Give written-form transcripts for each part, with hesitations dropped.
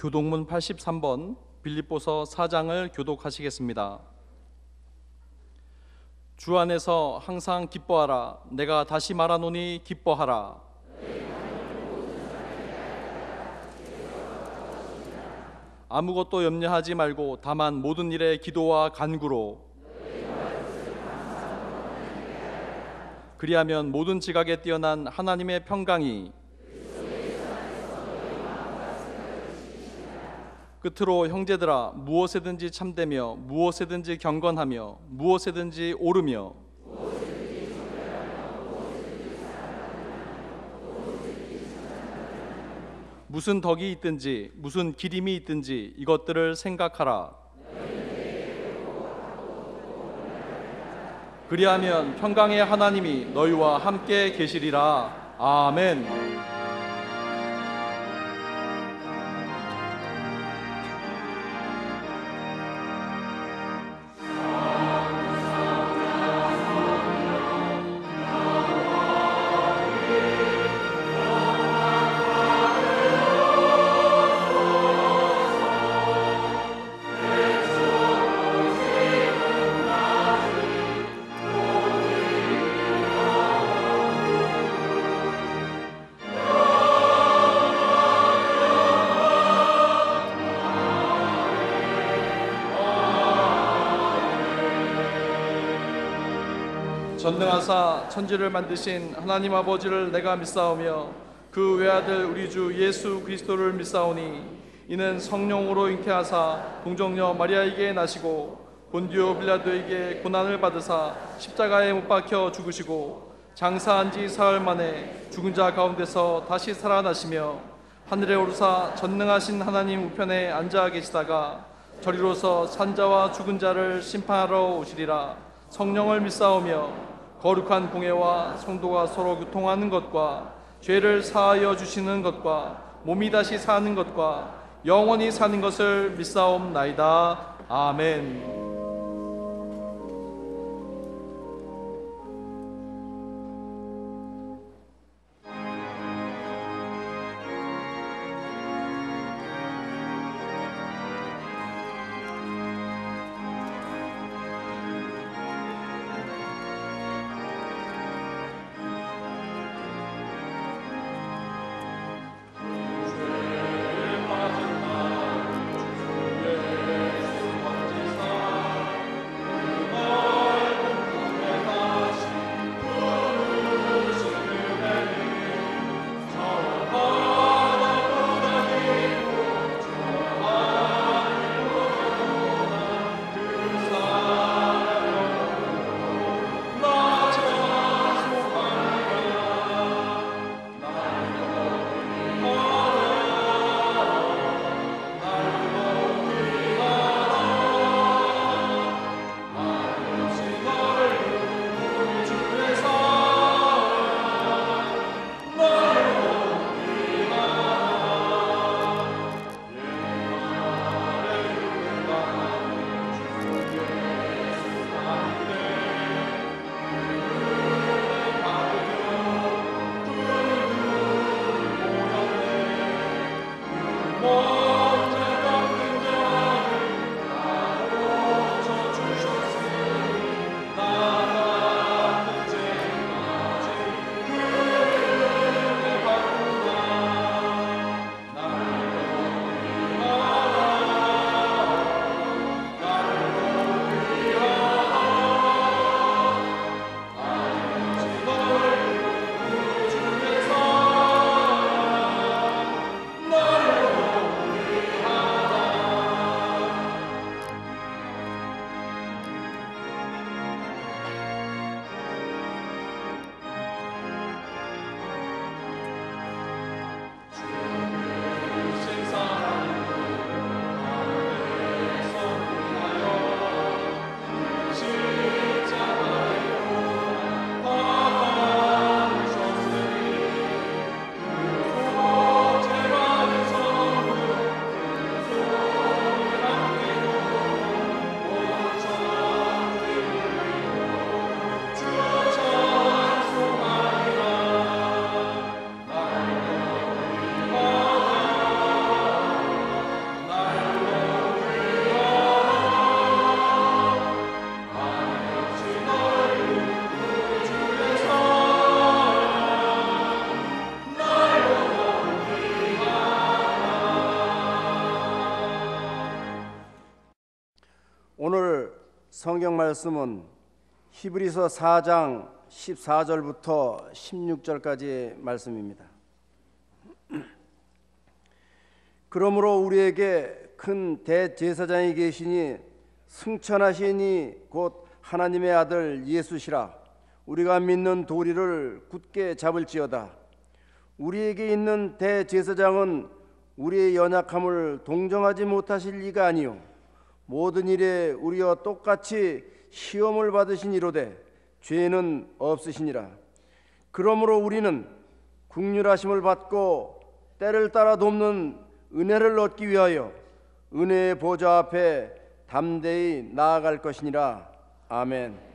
교독문 83번 빌립보서 4장을 교독하시겠습니다. 주 안에서 항상 기뻐하라. 내가 다시 말하노니 기뻐하라. 아무것도 염려하지 말고 다만 모든 일에 기도와 간구로 그리하면 모든 지각에 뛰어난 하나님의 평강이 끝으로 형제들아, 무엇에든지 참되며 무엇에든지 경건하며 무엇에든지 오르며 무슨 덕이 있든지 무슨 기림이 있든지 이것들을 생각하라. 그리하면 평강의 하나님이 너희와 함께 계시리라. 아멘. 전능하사 천지를 만드신 하나님 아버지를 내가 믿사오며 그 외아들 우리 주 예수 그리스도를 믿사오니 이는 성령으로 잉태하사 동정녀 마리아에게 나시고 본디오 빌라도에게 고난을 받으사 십자가에 못 박혀 죽으시고 장사한 지 사흘 만에 죽은 자 가운데서 다시 살아나시며 하늘에 오르사 전능하신 하나님 우편에 앉아 계시다가 저리로서 산자와 죽은 자를 심판하러 오시리라. 성령을 믿사오며 거룩한 공예와 성도가 서로 교통하는 것과 죄를 사하여 주시는 것과 몸이 다시 사는 것과 영원히 사는 것을 믿사옵나이다. 아멘. 성경 말씀은 히브리서 4장 14절부터 16절까지의 말씀입니다. 그러므로 우리에게 큰 대제사장이 계시니 승천하시니 곧 하나님의 아들 예수시라. 우리가 믿는 도리를 굳게 잡을지어다. 우리에게 있는 대제사장은 우리의 연약함을 동정하지 못하실 리가 아니요 모든 일에 우리와 똑같이 시험을 받으신 이로되 죄는 없으시니라. 그러므로 우리는 긍휼하심을 받고 때를 따라 돕는 은혜를 얻기 위하여 은혜의 보좌 앞에 담대히 나아갈 것이니라. 아멘.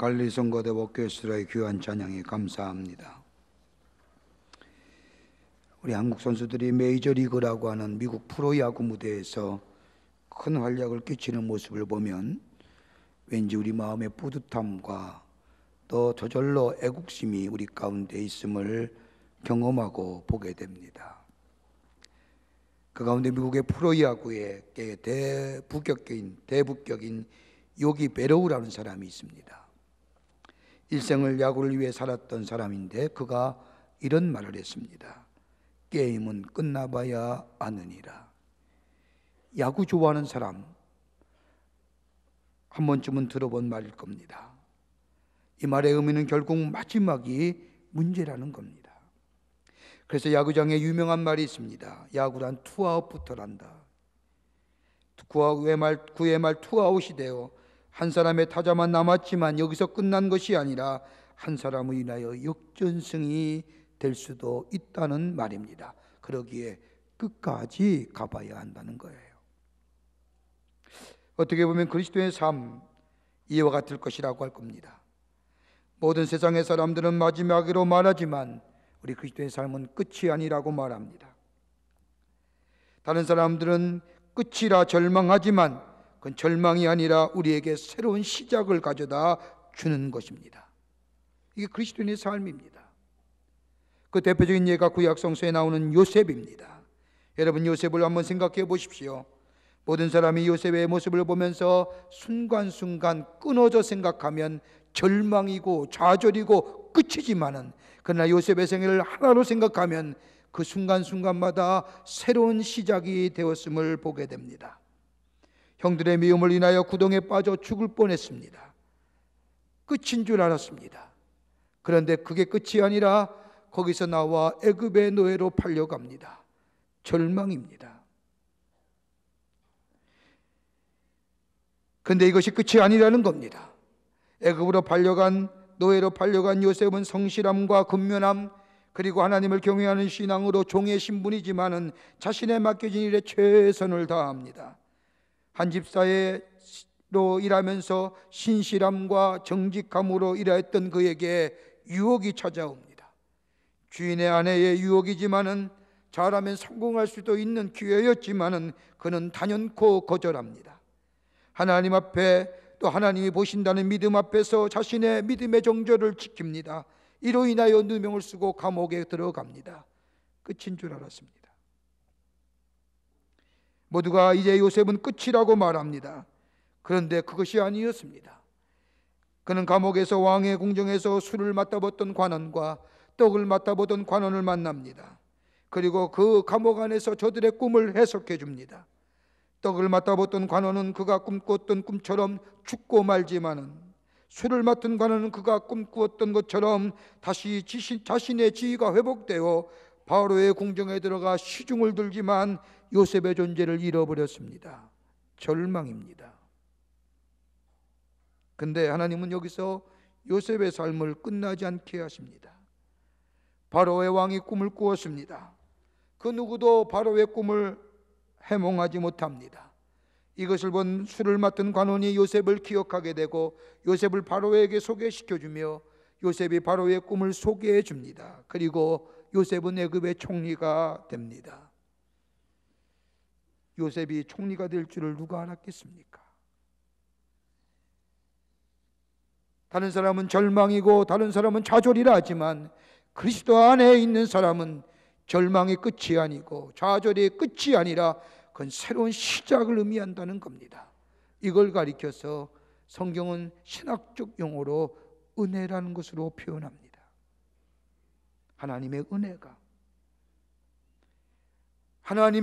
관리성거대 오케스트라의 귀한 찬양에 감사합니다. 우리 한국 선수들이 메이저리그라고 하는 미국 프로야구 무대에서 큰 활약을 끼치는 모습을 보면 왠지 우리 마음의 뿌듯함과 또 저절로 애국심이 우리 가운데 있음을 경험하고 보게 됩니다. 그 가운데 미국의 프로야구의 대부격인 요기 베러우라는 사람이 있습니다. 일생을 야구를 위해 살았던 사람인데 그가 이런 말을 했습니다. 게임은 끝나봐야 아느니라. 야구 좋아하는 사람 한 번쯤은 들어본 말일 겁니다. 이 말의 의미는 결국 마지막이 문제라는 겁니다. 그래서 야구장에 유명한 말이 있습니다. 야구란 투아웃부터란다. 9회 말 투아웃이 되어 한 사람의 타자만 남았지만 여기서 끝난 것이 아니라 한 사람을 인하여 역전승이 될 수도 있다는 말입니다. 그러기에 끝까지 가봐야 한다는 거예요. 어떻게 보면 그리스도의 삶 이와 같을 것이라고 할 겁니다. 모든 세상의 사람들은 마지막으로 말하지만 우리 그리스도의 삶은 끝이 아니라고 말합니다. 다른 사람들은 끝이라 절망하지만 그건 절망이 아니라 우리에게 새로운 시작을 가져다 주는 것입니다. 이게 그리스도인의 삶입니다. 그 대표적인 예가 구약 성서에 나오는 요셉입니다. 여러분, 요셉을 한번 생각해 보십시오. 모든 사람이 요셉의 모습을 보면서 순간순간 끊어져 생각하면 절망이고 좌절이고 끝이지만은, 그러나 요셉의 생애를 하나로 생각하면 그 순간순간마다 새로운 시작이 되었음을 보게 됩니다. 형들의 미움을 인하여 구덩이에 빠져 죽을 뻔했습니다. 끝인 줄 알았습니다. 그런데 그게 끝이 아니라 거기서 나와 애굽의 노예로 팔려갑니다. 절망입니다. 그런데 이것이 끝이 아니라는 겁니다. 애굽으로 팔려간, 노예로 팔려간 요셉은 성실함과 근면함, 그리고 하나님을 경외하는 신앙으로 종의 신분이지만은 자신의 맡겨진 일에 최선을 다합니다. 한 집사로 일하면서 신실함과 정직함으로 일했던 그에게 유혹이 찾아옵니다. 주인의 아내의 유혹이지만은 잘하면 성공할 수도 있는 기회였지만은 그는 단연코 거절합니다. 하나님 앞에, 또 하나님이 보신다는 믿음 앞에서 자신의 믿음의 정절을 지킵니다. 이로 인하여 누명을 쓰고 감옥에 들어갑니다. 끝인 줄 알았습니다. 모두가 이제 요셉은 끝이라고 말합니다. 그런데 그것이 아니었습니다. 그는 감옥에서 왕의 궁정에서 술을 맡아보던 관원과 떡을 맡아보던 관원을 만납니다. 그리고 그 감옥 안에서 저들의 꿈을 해석해 줍니다. 떡을 맡아보던 관원은 그가 꿈꿨던 꿈처럼 죽고 말지만은, 술을 맡은 관원은 그가 꿈꾸었던 것처럼 다시 자신의 지위가 회복되어 바로의 궁정에 들어가 시중을 들지만 요셉의 존재를 잃어버렸습니다. 절망입니다. 근데 하나님은 여기서 요셉의 삶을 끝나지 않게 하십니다. 바로의 왕이 꿈을 꾸었습니다. 그 누구도 바로의 꿈을 해몽하지 못합니다. 이것을 본 술을 맡은 관원이 요셉을 기억하게 되고 요셉을 바로에게 소개시켜주며 요셉이 바로의 꿈을 소개해 줍니다. 그리고 요셉은 애굽의 총리가 됩니다. 요셉이 총리가 될 줄을 누가 알았겠습니까? 다른 사람은 절망이고 다른 사람은 좌절이라 하지만 그리스도 안에 있는 사람은 절망이 끝이 아니고 좌절이 끝이 아니라 그건 새로운 시작을 의미한다는 겁니다. 이걸 가리켜서 성경은 신학적 용어로 은혜라는 것으로 표현합니다. 하나님의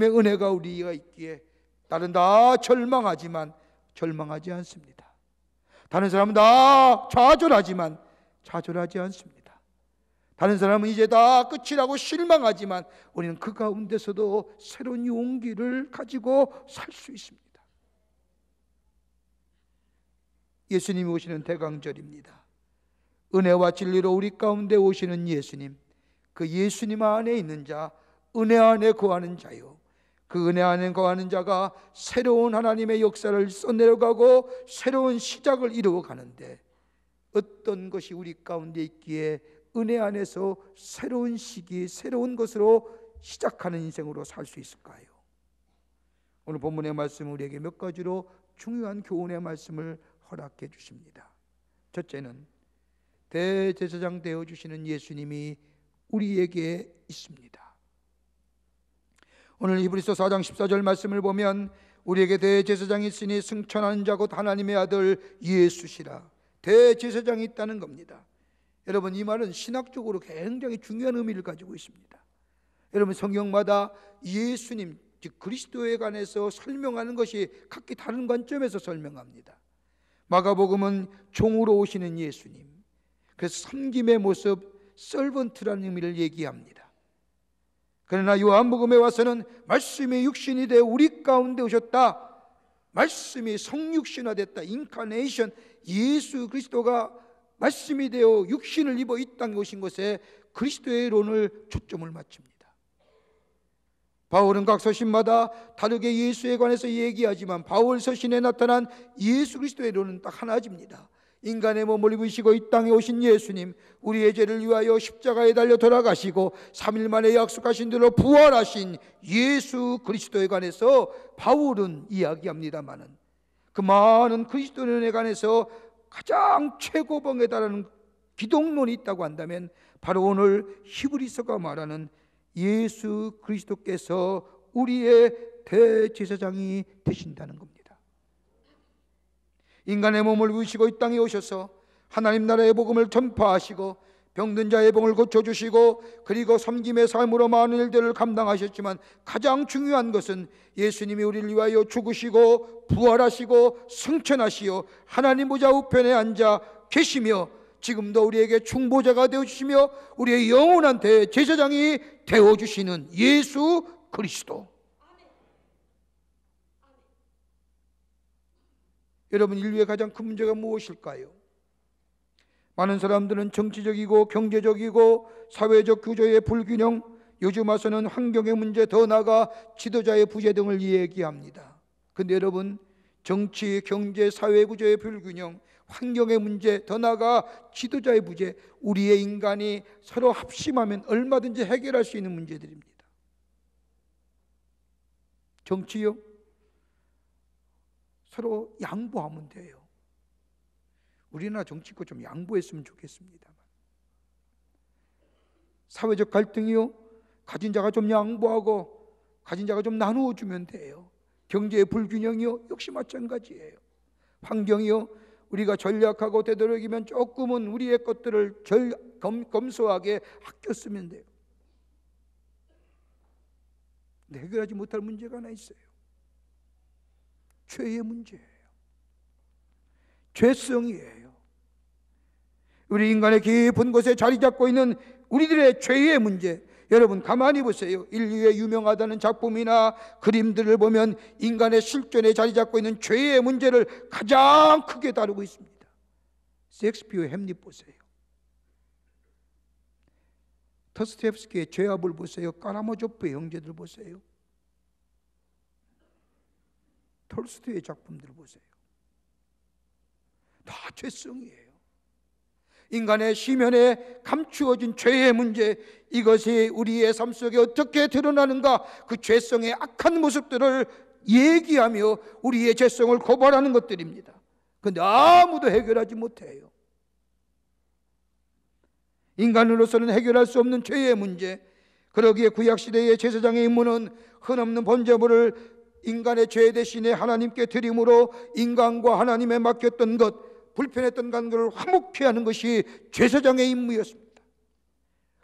은혜가 우리가 있기에 다른 다 절망하지만 절망하지 않습니다. 다른 사람은 다 좌절하지만 좌절하지 않습니다. 다른 사람은 이제 다 끝이라고 실망하지만 우리는 그 가운데서도 새로운 용기를 가지고 살 수 있습니다. 예수님이 오시는 대강절입니다. 은혜와 진리로 우리 가운데 오시는 예수님, 그 예수님 안에 있는 자, 은혜 안에 거하는 자요, 그 은혜 안에 거하는 자가 새로운 하나님의 역사를 써내려가고 새로운 시작을 이루어가는데 어떤 것이 우리 가운데 있기에 은혜 안에서 새로운 시기, 새로운 것으로 시작하는 인생으로 살 수 있을까요? 오늘 본문의 말씀은 우리에게 몇 가지로 중요한 교훈의 말씀을 허락해 주십니다. 첫째는 대제사장 되어주시는 예수님이 우리에게 있습니다. 오늘 히브리서 4장 14절 말씀을 보면 우리에게 대제사장이 있으니 승천하는 자 곧 하나님의 아들 예수시라. 대제사장이 있다는 겁니다. 여러분, 이 말은 신학적으로 굉장히 중요한 의미를 가지고 있습니다. 여러분, 성경마다 예수님, 즉 그리스도에 관해서 설명하는 것이 각기 다른 관점에서 설명합니다. 마가복음은 종으로 오시는 예수님, 그래서 섬김의 모습, 서번트라는 의미를 얘기합니다. 그러나 요한복음에 와서는 말씀이 육신이 되어 우리 가운데 오셨다, 말씀이 성육신화됐다, 인카네이션, 예수 그리스도가 말씀이 되어 육신을 입어 이 땅에 오신 것에 그리스도의 이론을 초점을 맞춥니다. 바울은 각 서신마다 다르게 예수에 관해서 얘기하지만 바울 서신에 나타난 예수 그리스도의 이론은 딱 하나집니다. 인간의 몸을 입으시고 이 땅에 오신 예수님, 우리의 죄를 위하여 십자가에 달려 돌아가시고 3일 만에 약속하신 대로 부활하신 예수 그리스도에 관해서 바울은 이야기합니다마는 그 많은 그리스도인에 관해서 가장 최고봉에 달하는 기독론이 있다고 한다면 바로 오늘 히브리서가 말하는 예수 그리스도께서 우리의 대제사장이 되신다는 겁니다. 인간의 몸을 입으시고 이 땅에 오셔서 하나님 나라의 복음을 전파하시고 병든 자의 병을 고쳐주시고 그리고 섬김의 삶으로 많은 일들을 감당하셨지만 가장 중요한 것은 예수님이 우리를 위하여 죽으시고 부활하시고 승천하시어 하나님 보좌 우편에 앉아 계시며 지금도 우리에게 중보자가 되어주시며 우리의 영원한 대제사장이 되어주시는 예수 그리스도. 여러분, 인류의 가장 큰 문제가 무엇일까요? 많은 사람들은 정치적이고 경제적이고 사회적 구조의 불균형, 요즘 와서는 환경의 문제, 더 나아가 지도자의 부재 등을 얘기합니다. 그런데 여러분, 정치, 경제, 사회 구조의 불균형, 환경의 문제, 더 나아가 지도자의 부재, 우리의 인간이 서로 합심하면 얼마든지 해결할 수 있는 문제들입니다. 정치요? 서로 양보하면 돼요. 우리나라 정치권 좀 양보했으면 좋겠습니다. 사회적 갈등이요? 가진 자가 좀 양보하고 가진 자가 좀 나누어 주면 돼요. 경제의 불균형이요? 역시 마찬가지예요. 환경이요? 우리가 전략하고 되도록이면 조금은 우리의 것들을 검소하게 아껴 쓰면 돼요. 근데 해결하지 못할 문제가 하나 있어요. 죄의 문제예요. 죄성이에요. 우리 인간의 깊은 곳에 자리 잡고 있는 우리들의 죄의 문제, 여러분 가만히 보세요. 인류의 유명하다는 작품이나 그림들을 보면 인간의 실존에 자리 잡고 있는 죄의 문제를 가장 크게 다루고 있습니다. 셰익스피어의 햄릿 보세요. 터스텝스키의 죄압을 보세요. 까라모조프의 형제들 보세요. 톨스토이의 작품들 보세요. 다 죄성이에요. 인간의 심연에 감추어진 죄의 문제, 이것이 우리의 삶 속에 어떻게 드러나는가, 그 죄성의 악한 모습들을 얘기하며 우리의 죄성을 고발하는 것들입니다. 그런데 아무도 해결하지 못해요. 인간으로서는 해결할 수 없는 죄의 문제, 그러기에 구약시대의 제사장의 임무는 흔없는 번제물을 인간의 죄 대신에 하나님께 드림으로 인간과 하나님에 맡겼던 것, 불편했던 관계를 화목케 하는 것이 제사장의 임무였습니다.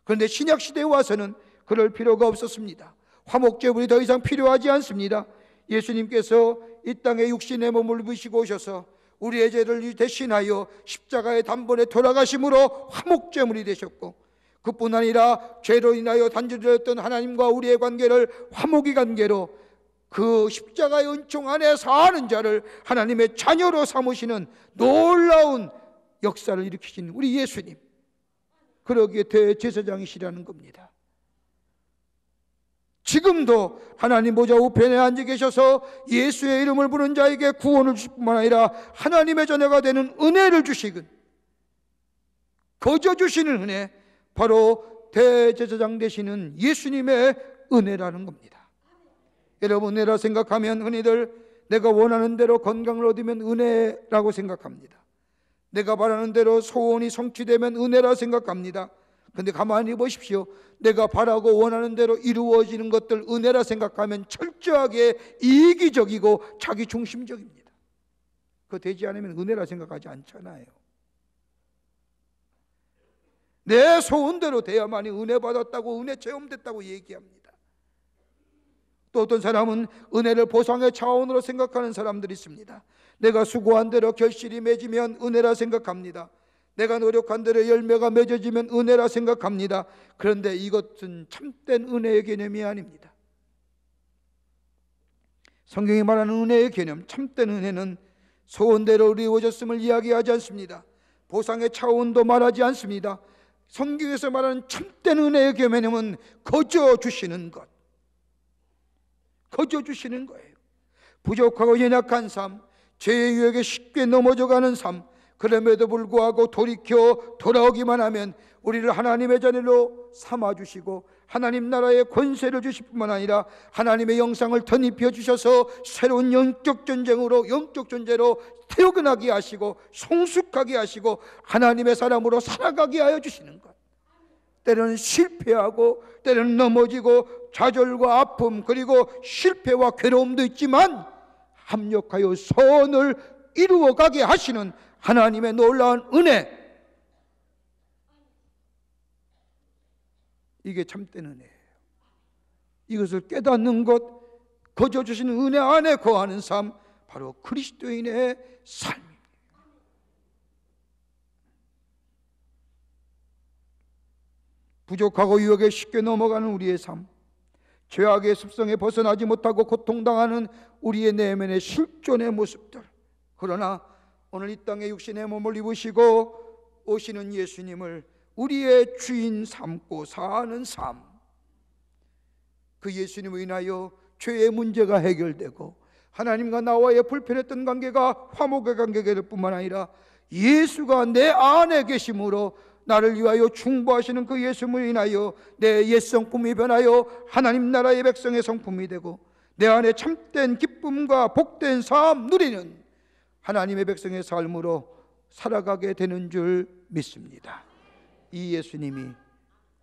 그런데 신약시대에 와서는 그럴 필요가 없었습니다. 화목제물이 더 이상 필요하지 않습니다. 예수님께서 이 땅에 육신의 몸을 입으시고 오셔서 우리의 죄를 대신하여 십자가의 단번에 돌아가심으로 화목제물이 되셨고, 그뿐 아니라 죄로 인하여 단절되었던 하나님과 우리의 관계를 화목의 관계로 그 십자가의 은총 안에 사는 자를 하나님의 자녀로 삼으시는 놀라운 역사를 일으키신 우리 예수님, 그러기에 대제사장이시라는 겁니다. 지금도 하나님 보좌 우편에 앉아 계셔서 예수의 이름을 부르는 자에게 구원을 주실 뿐만 아니라 하나님의 자녀가 되는 은혜를 주시군, 거저 주시는 은혜, 바로 대제사장 되시는 예수님의 은혜라는 겁니다. 여러분, 은혜라 생각하면 흔히들 내가 원하는 대로 건강을 얻으면 은혜라고 생각합니다. 내가 바라는 대로 소원이 성취되면 은혜라 생각합니다. 그런데 가만히 보십시오. 내가 바라고 원하는 대로 이루어지는 것들 은혜라 생각하면 철저하게 이기적이고 자기중심적입니다. 그거 되지 않으면 은혜라 생각하지 않잖아요. 내 소원대로 돼야만이 은혜 받았다고, 은혜 체험됐다고 얘기합니다. 또 어떤 사람은 은혜를 보상의 차원으로 생각하는 사람들이 있습니다. 내가 수고한 대로 결실이 맺으면 은혜라 생각합니다. 내가 노력한 대로 열매가 맺어지면 은혜라 생각합니다. 그런데 이것은 참된 은혜의 개념이 아닙니다. 성경이 말하는 은혜의 개념, 참된 은혜는 소원대로 이루어졌음을 이야기하지 않습니다. 보상의 차원도 말하지 않습니다. 성경에서 말하는 참된 은혜의 개념은 거저 주시는 것, 거저 주시는 거예요. 부족하고 연약한 삶, 죄의 유혹에 쉽게 넘어져가는 삶, 그럼에도 불구하고 돌이켜 돌아오기만 하면 우리를 하나님의 자녀로 삼아주시고 하나님 나라의 권세를 주실 뿐만 아니라 하나님의 영상을 덧입혀 주셔서 새로운 영적 존재로 태어나게 하시고 성숙하게 하시고 하나님의 사람으로 살아가게 하여 주시는 것. 때로는 실패하고 때로는 넘어지고 좌절과 아픔 그리고 실패와 괴로움도 있지만 합력하여 선을 이루어가게 하시는 하나님의 놀라운 은혜, 이게 참된 은혜예요. 이것을 깨닫는 것, 거저 주시는 은혜 안에 거하는 삶, 바로 그리스도인의 삶입니다. 부족하고 유혹에 쉽게 넘어가는 우리의 삶, 죄악의 습성에 벗어나지 못하고 고통당하는 우리의 내면의 실존의 모습들. 그러나 오늘 이 땅에 육신의 몸을 입으시고 오시는 예수님을 우리의 주인 삼고 사는 삶, 그 예수님을 인하여 죄의 문제가 해결되고 하나님과 나와의 불편했던 관계가 화목의 관계가 될 뿐만 아니라 예수가 내 안에 계심으로 나를 위하여 중보하시는 그 예수님을 인하여 내 옛 성품이 변하여 하나님 나라의 백성의 성품이 되고 내 안에 참된 기쁨과 복된 삶 누리는 하나님의 백성의 삶으로 살아가게 되는 줄 믿습니다. 이 예수님이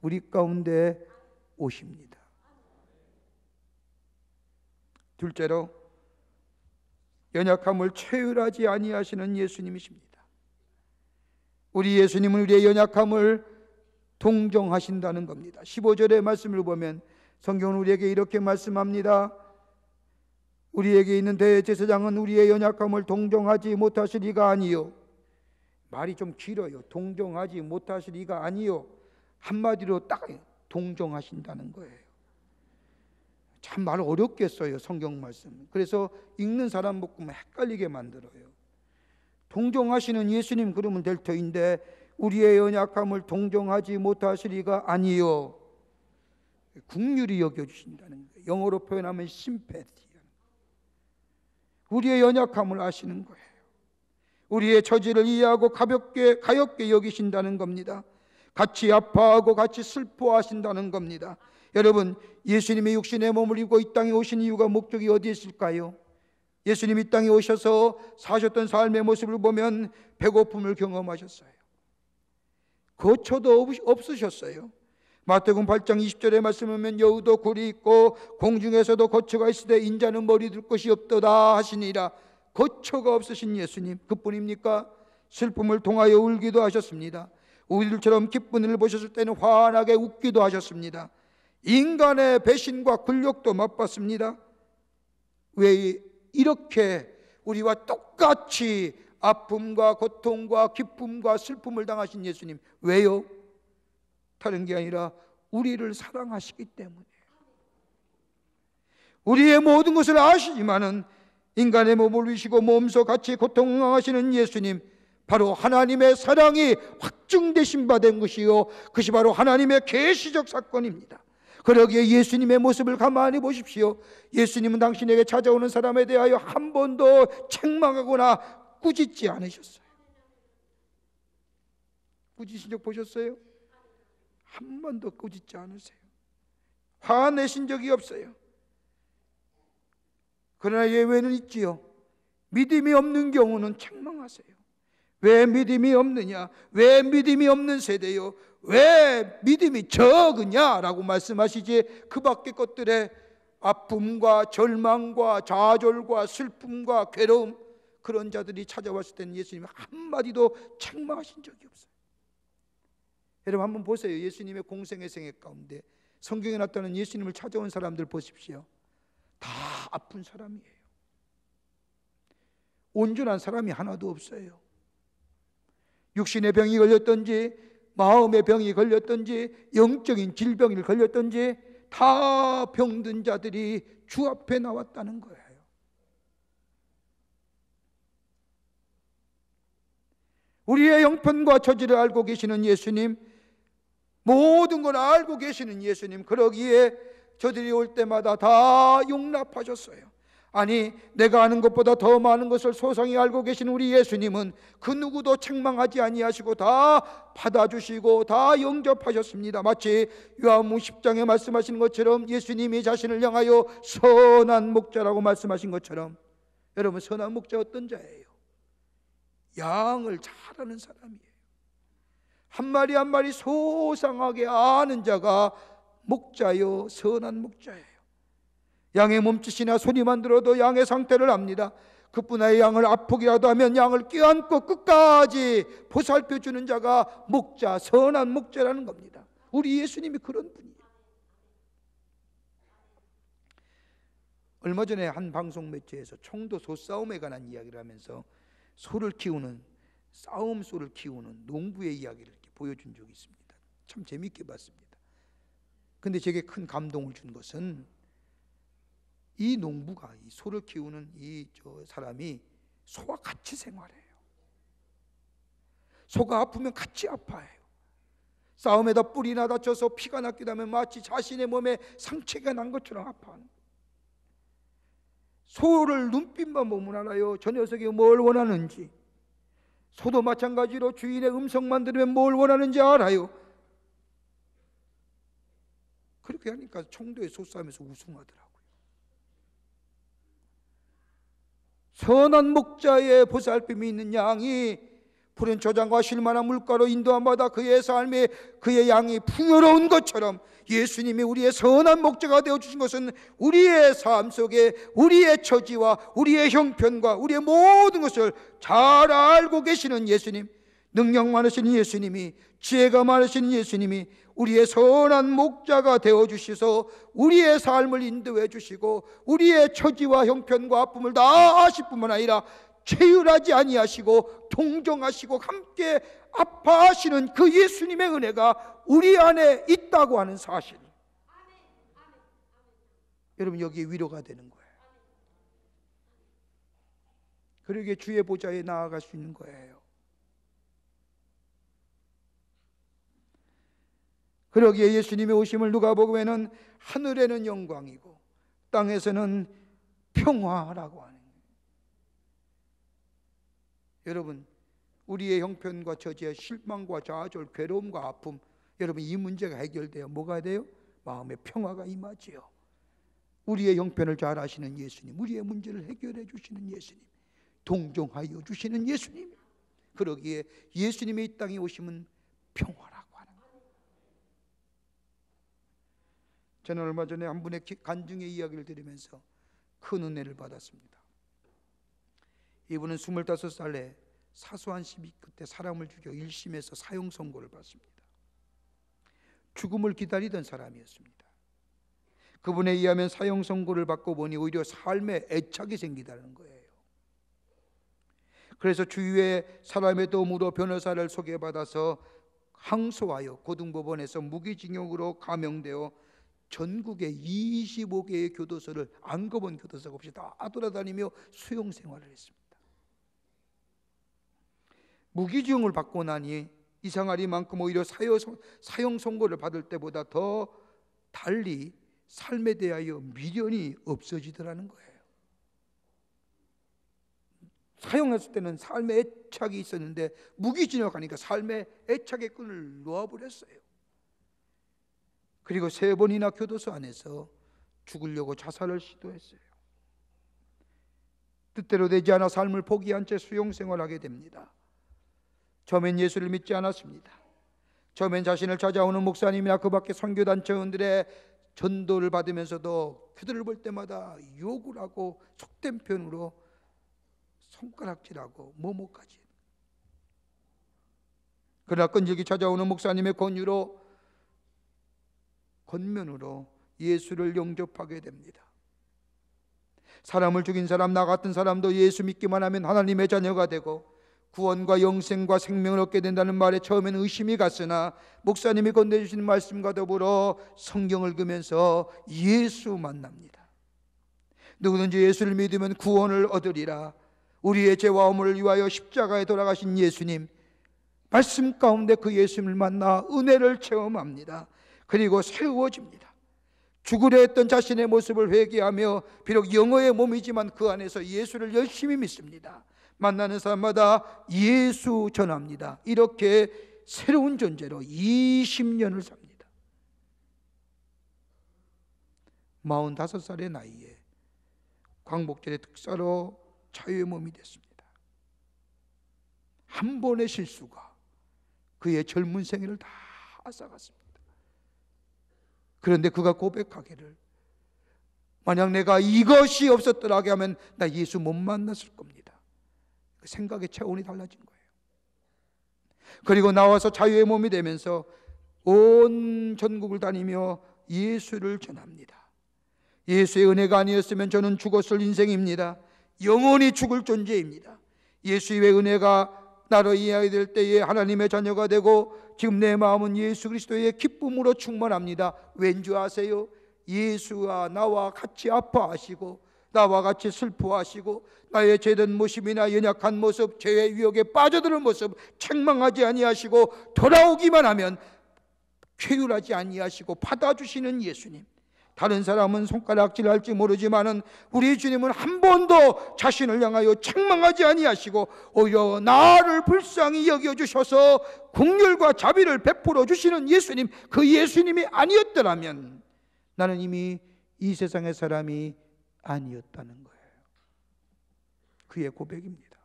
우리 가운데 오십니다. 둘째로 연약함을 체휼하지 아니하시는 예수님이십니다. 우리 예수님은 우리의 연약함을 동정하신다는 겁니다. 15절의 말씀을 보면 성경은 우리에게 이렇게 말씀합니다. 우리에게 있는 대제사장은 우리의 연약함을 동정하지 못하시리가 아니요. 말이 좀 길어요. 동정하지 못하시리가 아니요. 한마디로 딱 동정하신다는 거예요. 참 말 어렵게 써요, 성경 말씀. 그래서 읽는 사람 보면 헷갈리게 만들어요. 동정하시는 예수님 그러면 될 터인데 우리의 연약함을 동정하지 못하시리가 아니요. 긍휼히 여겨주신다는 거예요. 영어로 표현하면 심패티. 우리의 연약함을 아시는 거예요. 우리의 처지를 이해하고 가볍게 여기신다는 겁니다. 같이 아파하고 같이 슬퍼하신다는 겁니다. 여러분, 예수님의 육신의 몸을 입고 이 땅에 오신 이유가 목적이 어디에 있을까요? 예수님이 이 땅에 오셔서 사셨던 삶의 모습을 보면 배고픔을 경험하셨어요. 거처도 없으셨어요. 마태복음 8장 20절의 말씀을 보면 여우도 굴이 있고 공중에서도 거처가 있으되 인자는 머리 둘 곳이 없도다 하시니라. 거처가 없으신 예수님 그뿐입니까? 슬픔을 통하여 울기도 하셨습니다. 우리들처럼 기쁜 일을 보셨을 때는 환하게 웃기도 하셨습니다. 인간의 배신과 굴욕도 맛봤습니다. 왜 이렇게 우리와 똑같이 아픔과 고통과 기쁨과 슬픔을 당하신 예수님, 왜요? 다른 게 아니라 우리를 사랑하시기 때문에. 우리의 모든 것을 아시지만은 인간의 몸을 위시고 몸소 같이 고통하시는 예수님, 바로 하나님의 사랑이 확증되신 바 된 것이요, 그것이 바로 하나님의 계시적 사건입니다. 그러기에 예수님의 모습을 가만히 보십시오. 예수님은 당신에게 찾아오는 사람에 대하여 한 번도 책망하거나 꾸짖지 않으셨어요. 꾸짖으신 적 보셨어요? 한 번도 꾸짖지 않으세요. 화내신 적이 없어요. 그러나 예외는 있지요. 믿음이 없는 경우는 책망하세요. 왜 믿음이 없느냐? 왜 믿음이 없는 세대요? 왜 믿음이 적으냐라고 말씀하시지, 그 밖의 것들에 아픔과 절망과 좌절과 슬픔과 괴로움, 그런 자들이 찾아왔을 때는 예수님이 한마디도 책망하신 적이 없어요. 여러분 한번 보세요. 예수님의 공생의 생애 가운데 성경에 나타나는 예수님을 찾아온 사람들 보십시오. 다 아픈 사람이에요. 온전한 사람이 하나도 없어요. 육신의 병이 걸렸든지 마음의 병이 걸렸든지 영적인 질병이 걸렸든지 다 병든 자들이 주 앞에 나왔다는 거예요. 우리의 형편과 처지를 알고 계시는 예수님, 모든 걸 알고 계시는 예수님, 그러기에 저들이 올 때마다 다 용납하셨어요. 아니, 내가 아는 것보다 더 많은 것을 소상히 알고 계신 우리 예수님은 그 누구도 책망하지 아니하시고 다 받아주시고 다 영접하셨습니다. 마치 요한복음 10장에 말씀하신 것처럼 예수님이 자신을 향하여 선한 목자라고 말씀하신 것처럼, 여러분, 선한 목자 어떤 자예요? 양을 잘 아는 사람이에요. 한 마리 한 마리 소상하게 아는 자가 목자요, 선한 목자예요. 양의 몸짓이나 소리만 들어도 양의 상태를 압니다. 그뿐 아니라 양을 아프기라도 하면 양을 껴안고 끝까지 보살펴주는 자가 목자, 선한 목자라는 겁니다. 우리 예수님이 그런 분이에요. 얼마 전에 한 방송 매체에서 청도 소싸움에 관한 이야기를 하면서 소를 키우는, 싸움 소를 키우는 농부의 이야기를 이렇게 보여준 적이 있습니다. 참 재미있게 봤습니다. 근데 제게 큰 감동을 준 것은 이 농부가, 이 소를 키우는 저 사람이 소와 같이 생활해요. 소가 아프면 같이 아파해요. 싸움에다 뿔이나 다쳐서 피가 났기도 하면 마치 자신의 몸에 상처가 난 것처럼 아파하는. 소를 눈빛만 보면 알아요. 저 녀석이 뭘 원하는지. 소도 마찬가지로 주인의 음성만 들으면 뭘 원하는지 알아요. 그렇게 하니까 청도의 소싸움에서 우승하더라고요. 선한 목자의 보살핌이 있는 양이 푸른 초장과 쉴만한 물가로 인도함마다 그의 삶에 그의 양이 풍요로운 것처럼 예수님이 우리의 선한 목자가 되어주신 것은 우리의 삶 속에 우리의 처지와 우리의 형편과 우리의 모든 것을 잘 알고 계시는 예수님, 능력 많으신 예수님이, 지혜가 많으신 예수님이 우리의 선한 목자가 되어주셔서 우리의 삶을 인도해 주시고 우리의 처지와 형편과 아픔을 다 아실 뿐만 아니라 체휼하지 아니하시고 동정하시고 함께 아파하시는 그 예수님의 은혜가 우리 안에 있다고 하는 사실, 여러분, 여기에 위로가 되는 거예요. 그러기에 주의 보좌에 나아갈 수 있는 거예요. 그러기에 예수님의 오심을 누가복음에는 하늘에는 영광이고 땅에서는 평화라고 하는 거예요. 여러분, 우리의 형편과 처지의 실망과 좌절, 괴로움과 아픔, 여러분, 이 문제가 해결돼요. 뭐가 돼요? 마음의 평화가 임하지요. 우리의 형편을 잘 아시는 예수님, 우리의 문제를 해결해 주시는 예수님, 동정하여 주시는 예수님, 그러기에 예수님의 이 땅에 오심은 평화라고 하는 거예요. 저는 얼마 전에 한 분의 간증의 이야기를 들으면서 큰 은혜를 받았습니다. 이분은 25살에 사소한 시비 끝에 사람을 죽여 1심에서 사형 선고를 받습니다. 죽음을 기다리던 사람이었습니다. 그분에 의하면 사형 선고를 받고 보니 오히려 삶에 애착이 생기다는 거예요. 그래서 주위의 사람의 도움으로 변호사를 소개받아서 항소하여 고등법원에서 무기징역으로 감형되어 전국의 25개의 교도소를 안 가본 교도소가 없이 다 돌아다니며 수용 생활을 했습니다. 무기징역을 받고 나니 이 생활이만큼 오히려 사형 선고를 받을 때보다 더 달리 삶에 대하여 미련이 없어지더라는 거예요. 사형했을 때는 삶의 애착이 있었는데 무기징역하니까 삶의 애착의 끈을 놓아버렸어요. 그리고 3번이나 교도소 안에서 죽으려고 자살을 시도했어요. 뜻대로 되지 않아 삶을 포기한 채 수용 생활하게 됩니다. 처음엔 예수를 믿지 않았습니다. 처음엔 자신을 찾아오는 목사님이나 그 밖에 선교단체원들의 전도를 받으면서도 그들을 볼 때마다 욕을 하고 속된 편으로 손가락질하고 뭐뭐까지. 그러나 끈질기 찾아오는 목사님의 권면으로 예수를 영접하게 됩니다. 사람을 죽인 사람, 나 같은 사람도 예수 믿기만 하면 하나님의 자녀가 되고 구원과 영생과 생명을 얻게 된다는 말에 처음에는 의심이 갔으나 목사님이 건네주시는 말씀과 더불어 성경을 읽으면서 예수 만납니다. 누구든지 예수를 믿으면 구원을 얻으리라. 우리의 죄와 허물을 위하여 십자가에 돌아가신 예수님, 말씀 가운데 그 예수님을 만나 은혜를 체험합니다. 그리고 새로워집니다. 죽으려 했던 자신의 모습을 회개하며 비록 영어의 몸이지만 그 안에서 예수를 열심히 믿습니다. 만나는 사람마다 예수 전합니다. 이렇게 새로운 존재로 20년을 삽니다. 45살의 나이에 광복절의 특사로 자유의 몸이 됐습니다. 한 번의 실수가 그의 젊은 생애를 다 앗아갔습니다. 그런데 그가 고백하기를, 만약 내가 이것이 없었더라 하면 나 예수 못 만났을 겁니다. 그 생각의 차원이 달라진 거예요. 그리고 나와서 자유의 몸이 되면서 온 전국을 다니며 예수를 전합니다. 예수의 은혜가 아니었으면 저는 죽었을 인생입니다. 영원히 죽을 존재입니다. 예수의 은혜가 나로 이해하게 될 때에 하나님의 자녀가 되고 지금 내 마음은 예수 그리스도의 기쁨으로 충만합니다. 왠지 아세요? 예수와 나와 같이 아파하시고 나와 같이 슬퍼하시고 나의 죄된 모습이나 연약한 모습, 죄의 유혹에 빠져드는 모습 책망하지 아니하시고 돌아오기만 하면 쾌유하지 아니하시고 받아주시는 예수님. 다른 사람은 손가락질할지 모르지만은 우리 주님은 한 번도 자신을 향하여 책망하지 아니하시고 오히려 나를 불쌍히 여겨주셔서 긍휼과 자비를 베풀어 주시는 예수님, 그 예수님이 아니었더라면 나는 이미 이 세상의 사람이 아니었다는 거예요. 그의 고백입니다.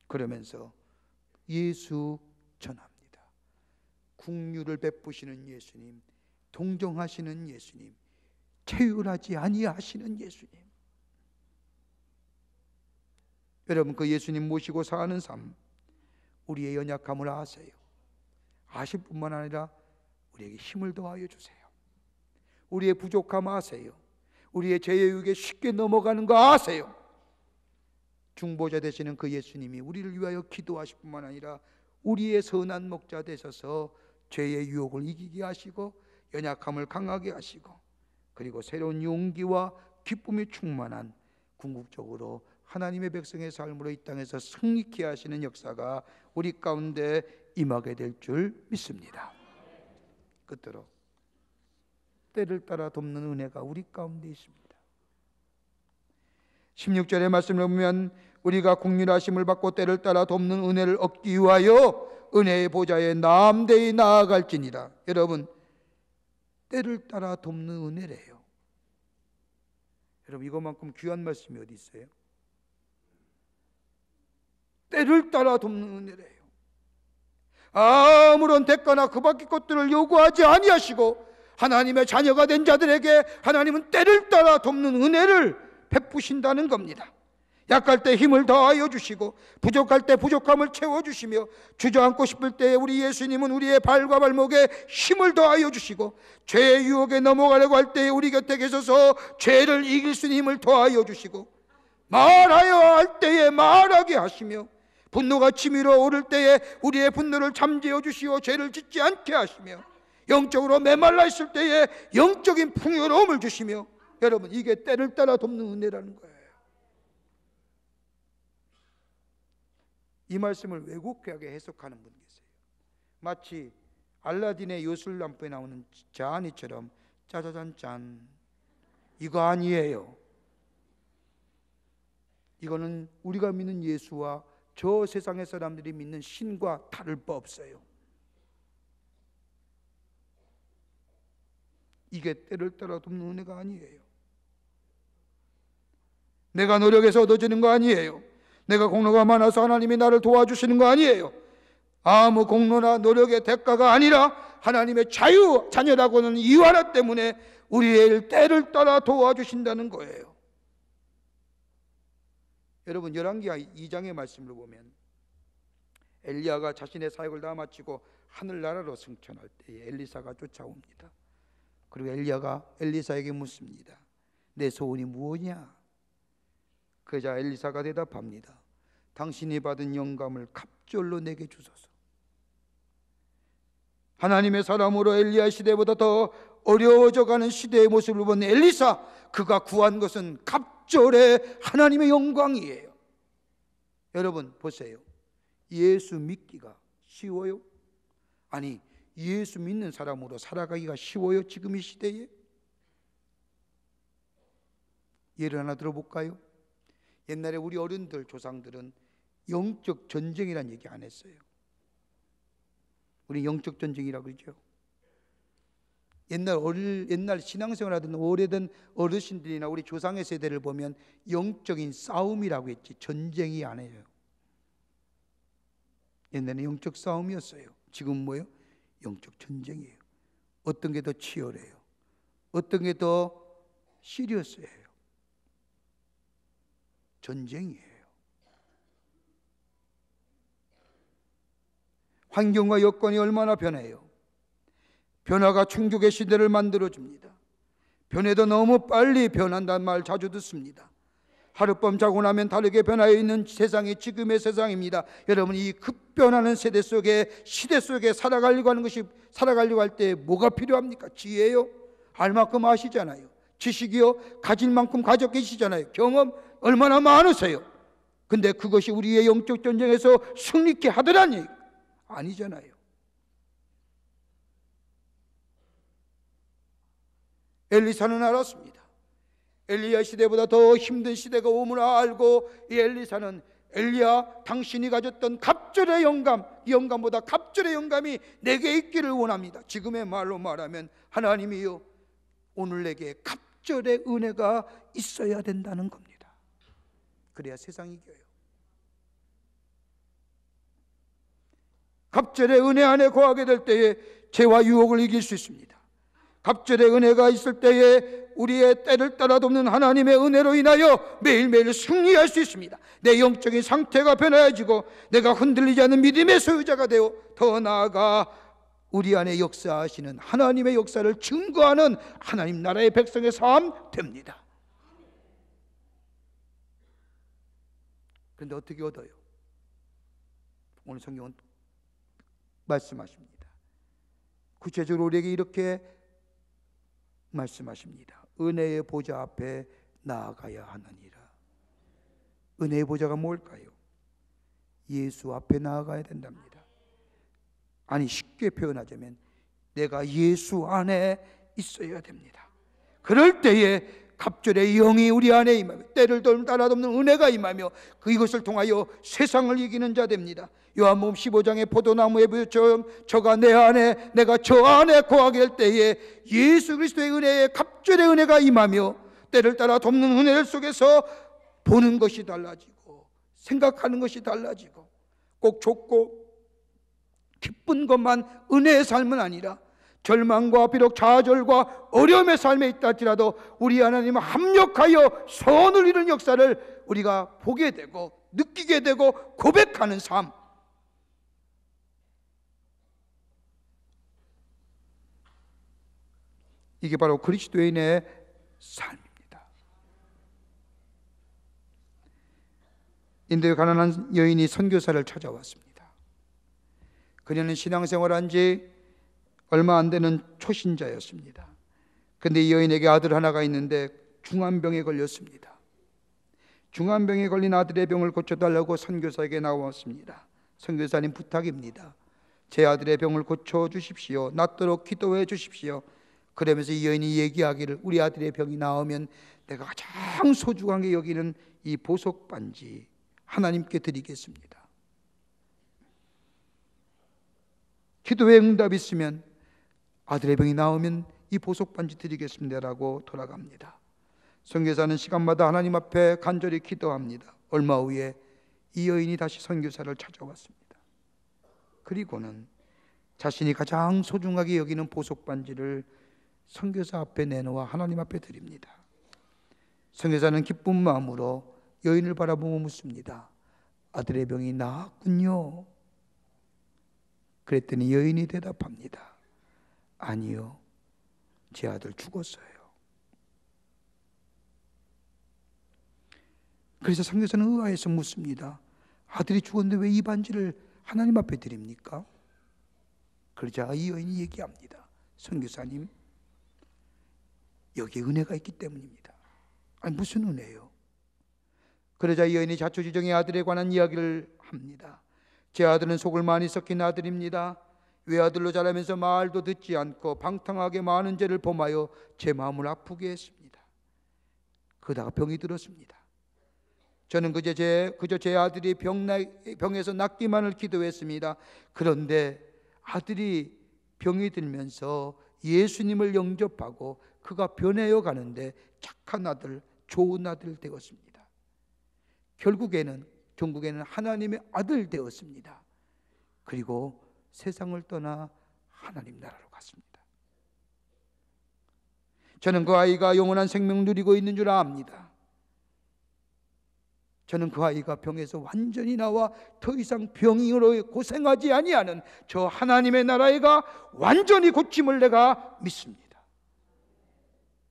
그러면서 예수 전합니다. 긍휼을 베푸시는 예수님, 동정하시는 예수님, 체휼하지 아니하시는 예수님. 여러분, 그 예수님 모시고 사는 삶, 우리의 연약함을 아세요. 아실 뿐만 아니라 우리에게 힘을 더하여 주세요. 우리의 부족함 아세요. 우리의 죄의 유혹에 쉽게 넘어가는 거 아세요. 중보자 되시는 그 예수님이 우리를 위하여 기도하실 뿐만 아니라 우리의 선한 목자 되셔서 죄의 유혹을 이기게 하시고 연약함을 강하게 하시고 그리고 새로운 용기와 기쁨이 충만한 궁극적으로 하나님의 백성의 삶으로 이 땅에서 승리케 하시는 역사가 우리 가운데 임하게 될 줄 믿습니다. 끝으로 때를 따라 돕는 은혜가 우리 가운데 있습니다. 16절의 말씀을 보면 우리가 긍휼하심을 받고 때를 따라 돕는 은혜를 얻기 위하여 은혜의 보좌에 남대히 나아갈지니라. 여러분, 때를 따라 돕는 은혜래요. 여러분, 이것만큼 귀한 말씀이 어디 있어요? 때를 따라 돕는 은혜래요. 아무런 대가나 그 밖의 것들을 요구하지 아니하시고 하나님의 자녀가 된 자들에게 하나님은 때를 따라 돕는 은혜를 베푸신다는 겁니다. 약할 때 힘을 더하여 주시고 부족할 때 부족함을 채워주시며 주저앉고 싶을 때 우리 예수님은 우리의 발과 발목에 힘을 더하여 주시고 죄의 유혹에 넘어가려고 할 때 우리 곁에 계셔서 죄를 이길 수 있는 힘을 더하여 주시고 말하여 할 때에 말하게 하시며 분노가 치밀어 오를 때에 우리의 분노를 잠재워 주시어 죄를 짓지 않게 하시며 영적으로 메말라 있을 때에 영적인 풍요로움을 주시며 여러분, 이게 때를 따라 돕는 은혜라는 거예요. 이 말씀을 왜곡하게 해석하는 분 계세요. 마치 알라딘의 요술람프에 나오는 자니처럼 짜자잔 짠, 이거 아니에요. 이거는 우리가 믿는 예수와 저 세상의 사람들이 믿는 신과 다를 바 없어요. 이게 때를 따라 돕는 은혜가 아니에요. 내가 노력해서 얻어지는 거 아니에요. 내가 공로가 많아서 하나님이 나를 도와주시는 거 아니에요. 아무 공로나 노력의 대가가 아니라 하나님의 자유 자녀라고는 이유 하나 때문에 우리의 때를 따라 도와주신다는 거예요. 여러분, 열왕기하 2장의 말씀을 보면 엘리야가 자신의 사역을 다 마치고 하늘나라로 승천할 때에 엘리사가 쫓아옵니다. 그리고 엘리야가 엘리사에게 묻습니다. 내 소원이 무엇이냐? 그자 엘리사가 대답합니다. 당신이 받은 영감을 갑절로 내게 주소서. 하나님의 사람으로 엘리야 시대보다 더 어려워져가는 시대의 모습을 본 엘리사, 그가 구한 것은 갑절의 하나님의 영광이에요. 여러분 보세요. 예수 믿기가 쉬워요? 아니, 예수 믿는 사람으로 살아가기가 쉬워요? 지금 이 시대에? 예를 하나 들어볼까요? 옛날에 우리 어른들, 조상들은 영적 전쟁이란 얘기 안 했어요. 우리 영적 전쟁이라고 그러죠. 옛날 신앙생활 하던 오래된 어르신들이나 우리 조상의 세대를 보면 영적인 싸움이라고 했지 전쟁이 아니에요. 옛날에는 영적 싸움이었어요. 지금 뭐예요? 영적 전쟁이에요. 어떤 게 더 치열해요? 어떤 게 더 시리어스해요? 전쟁이에요. 환경과 여건이 얼마나 변해요. 변화가 충격의 시대를 만들어줍니다. 변해도 너무 빨리 변한다는 말 자주 듣습니다. 하룻밤 자고 나면 다르게 변하여 있는 세상이 지금의 세상입니다. 여러분, 이 급변하는 세대 속에, 시대 속에 살아가려고 할 때 뭐가 필요합니까? 지혜요? 알 만큼 아시잖아요. 지식이요? 가질 만큼 가져 계시잖아요. 경험 얼마나 많으세요. 근데 그것이 우리의 영적 전쟁에서 승리케 하더라니 아니잖아요. 엘리사는 알았습니다. 엘리야 시대보다 더 힘든 시대가 오므로 알고, 이 엘리사는 엘리야, 당신이 가졌던 갑절의 영감, 이 영감보다 갑절의 영감이 내게 있기를 원합니다. 지금의 말로 말하면 하나님이요, 오늘 내게 갑절의 은혜가 있어야 된다는 겁니다. 그래야 세상이 이겨요. 갑절의 은혜 안에 거하게 될 때에 죄와 유혹을 이길 수 있습니다. 갑절의 은혜가 있을 때에 우리의 때를 따라돕는 하나님의 은혜로 인하여 매일매일 승리할 수 있습니다. 내 영적인 상태가 변화해지고 내가 흔들리지 않는 믿음의 소유자가 되어 더 나아가 우리 안에 역사하시는 하나님의 역사를 증거하는 하나님 나라의 백성의 삶 됩니다. 그런데 어떻게 얻어요? 오늘 성경은 말씀하십니다. 구체적으로 우리에게 이렇게 말씀하십니다. 은혜의 보좌 앞에 나아가야 하느니라. 은혜의 보좌가 뭘까요? 예수 앞에 나아가야 된답니다. 아니, 쉽게 표현하자면 내가 예수 안에 있어야 됩니다. 그럴 때에 갑절의 영이 우리 안에 임하며 때를 따라돕는 은혜가 임하며 이것을 통하여 세상을 이기는 자 됩니다. 요한복음 15장의 포도나무의 부처럼 저가 내 안에, 내가 저 안에 거하게 될 때에 예수 그리스도의 은혜에 갑절의 은혜가 임하며 때를 따라 돕는 은혜 속에서 보는 것이 달라지고 생각하는 것이 달라지고, 꼭 좋고 기쁜 것만 은혜의 삶은 아니라 절망과 비록 좌절과 어려움의 삶에 있다 할지라도 우리 하나님은 합력하여 선을 이루는 역사를 우리가 보게 되고 느끼게 되고 고백하는 삶, 이게 바로 그리스도인의 삶입니다. 인도의 가난한 여인이 선교사를 찾아왔습니다. 그녀는 신앙생활한 지 얼마 안 되는 초신자였습니다. 그런데 이 여인에게 아들 하나가 있는데 중환병에 걸렸습니다. 중환병에 걸린 아들의 병을 고쳐달라고 선교사에게 나왔습니다. 선교사님 부탁입니다. 제 아들의 병을 고쳐주십시오. 낫도록 기도해 주십시오. 그러면서 이 여인이 얘기하기를, 우리 아들의 병이 나으면 내가 가장 소중하게 여기는 이 보석 반지 하나님께 드리겠습니다. 기도에 응답이 있으면 아들의 병이 나으면 이 보석 반지 드리겠습니다라고 돌아갑니다. 선교사는 시간마다 하나님 앞에 간절히 기도합니다. 얼마 후에 이 여인이 다시 선교사를 찾아왔습니다. 그리고는 자신이 가장 소중하게 여기는 보석 반지를 선교사 앞에 내놓아 하나님 앞에 드립니다. 선교사는 기쁜 마음으로 여인을 바라보며 묻습니다. 아들의 병이 나았군요. 그랬더니 여인이 대답합니다. 아니요, 제 아들 죽었어요. 그래서 성경에서는 의아해서 묻습니다. 아들이 죽었는데 왜 이 반지를 하나님 앞에 드립니까? 그러자 이 여인이 얘기합니다. 선교사님, 여기에 은혜가 있기 때문입니다. 아니 무슨 은혜요? 그러자 이 여인이 자초지종의 아들에 관한 이야기를 합니다. 제 아들은 속을 많이 썩힌 아들입니다. 외아들로 자라면서 말도 듣지 않고 방탕하게 많은 죄를 범하여 제 마음을 아프게 했습니다. 그러다가 병이 들었습니다. 저는 그저 제 아들이 병에서 낫기만을 기도했습니다. 그런데 아들이 병이 들면서 예수님을 영접하고 그가 변해어 가는데 착한 아들, 좋은 아들 되었습니다. 결국에는 하나님의 아들 되었습니다. 그리고 세상을 떠나 하나님 나라로 갔습니다. 저는 그 아이가 영원한 생명을 누리고 있는 줄 압니다. 저는 그 아이가 병에서 완전히 나와 더 이상 병으로 고생하지 아니하는 저 하나님의 나라에가 완전히 고침을 내가 믿습니다.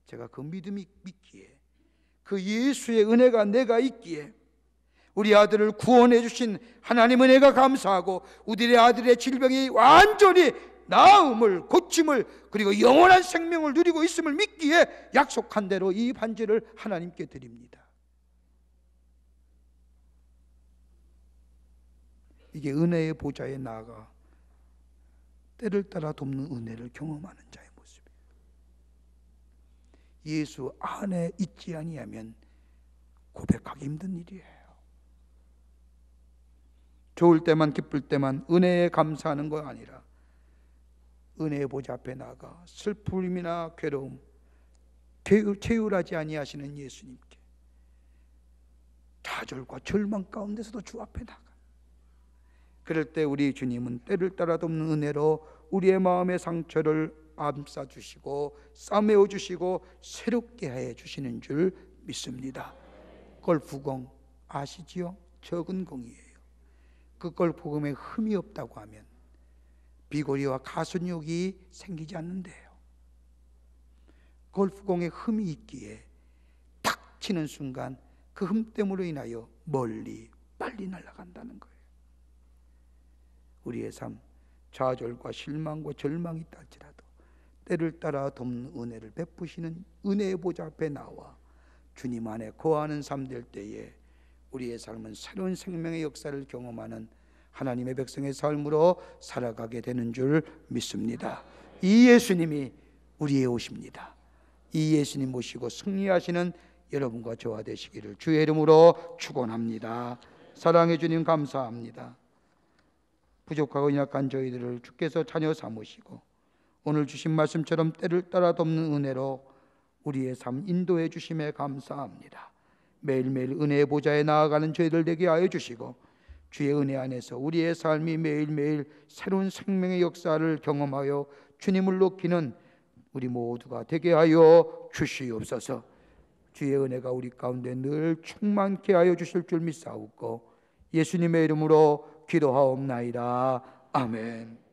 제가 그 믿음이 믿기에, 그 예수의 은혜가 내가 있기에 우리 아들을 구원해 주신 하나님 은혜가 감사하고 우리의 아들의 질병이 완전히 나음을, 고침을, 그리고 영원한 생명을 누리고 있음을 믿기에 약속한 대로 이 반지를 하나님께 드립니다. 이게 은혜의 보좌에 나아가 때를 따라 돕는 은혜를 경험하는 자의 모습이에요. 예수 안에 있지 아니하면 고백하기 힘든 일이에요. 좋을 때만, 기쁠 때만 은혜에 감사하는 거 아니라 은혜의 보좌 앞에 나가 슬픔이나 괴로움 채울하지 아니하시는 예수님께 좌절과 절망 가운데서도 주 앞에 나가. 그럴 때 우리 주님은 때를 따라 돕는 은혜로 우리의 마음의 상처를 감싸 주시고 싸매어 주시고 새롭게 해 주시는 줄 믿습니다. 골프공 아시지요? 적은 공이에요. 그 골프공에 흠이 없다고 하면 비고리와 가순육이 생기지 않는데요. 골프공에 흠이 있기에 탁 치는 순간 그 흠 때문으로 인하여 멀리 빨리 날아간다는 거예요. 우리의 삶, 좌절과 실망과 절망이 있다 할지라도 때를 따라 돕는 은혜를 베푸시는 은혜의 보좌 앞에 나와 주님 안에 거하는 삶 될 때에 우리의 삶은 새로운 생명의 역사를 경험하는 하나님의 백성의 삶으로 살아가게 되는 줄 믿습니다. 이 예수님이 우리의 옷입니다. 이 예수님 모시고 승리하시는 여러분과 저와 되시기를 주의 이름으로 축원합니다. 사랑해 주님 감사합니다. 부족하고 약한 저희들을 주께서 자녀 삼으시고 오늘 주신 말씀처럼 때를 따라 돕는 은혜로 우리의 삶 인도해 주심에 감사합니다. 매일매일 은혜의 보좌에 나아가는 저희들 되게 하여 주시고 주의 은혜 안에서 우리의 삶이 매일매일 새로운 생명의 역사를 경험하여 주님을 높이는 우리 모두가 되게 하여 주시옵소서. 주의 은혜가 우리 가운데 늘 충만케 하여 주실 줄 믿사옵고 예수님의 이름으로 기도하옵나이다. 아멘.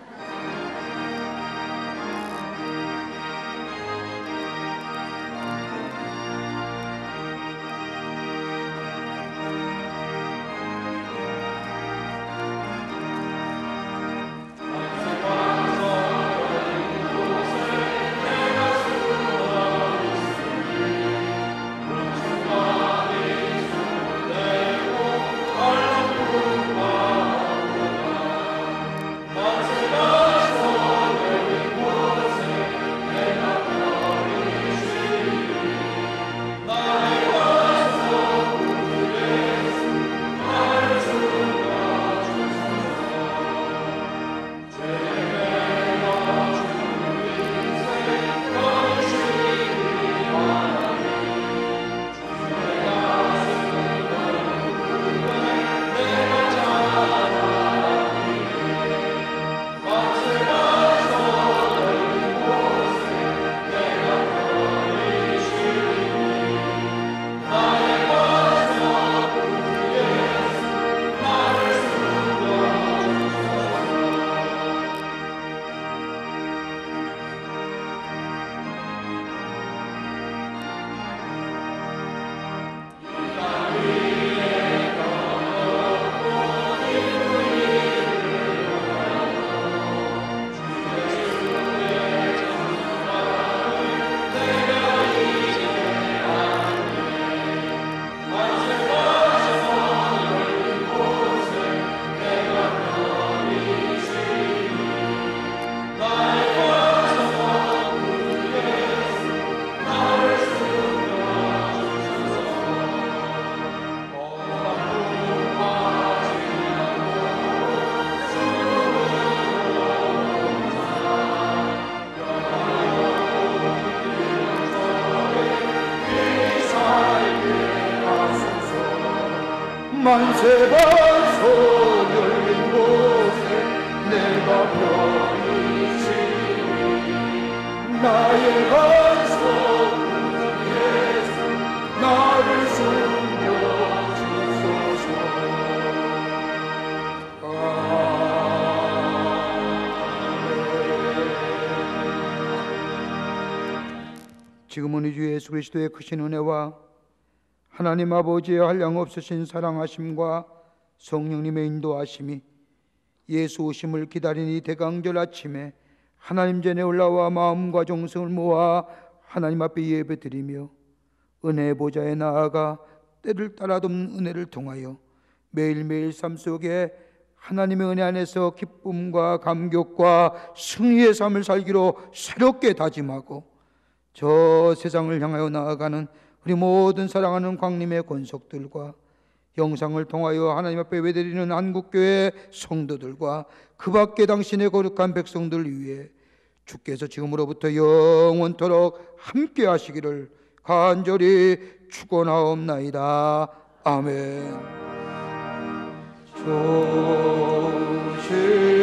주 만세반석 열린 곳에 내가 편히 쉬리 나의 반석 예수 나를 숨겨주소서. 지금은 우리 주 예수 그리스도의 크신 은혜와 하나님 아버지의 한량없으신 사랑하심과 성령님의 인도하심이 예수 오심을 기다린 이 대강절 아침에 하나님 전에 올라와 마음과 정성을 모아 하나님 앞에 예배드리며 은혜의 보좌에 나아가 때를 따라돕는 은혜를 통하여 매일매일 삶 속에 하나님의 은혜 안에서 기쁨과 감격과 승리의 삶을 살기로 새롭게 다짐하고 저 세상을 향하여 나아가는 우리 모든 사랑하는 광림의 권속들과 영상을 통하여 하나님 앞에 예배드리는 한국교회 성도들과 그 밖에 당신의 거룩한 백성들 위해 주께서 지금으로부터 영원토록 함께 하시기를 간절히 축원하옵나이다. 아멘. 조실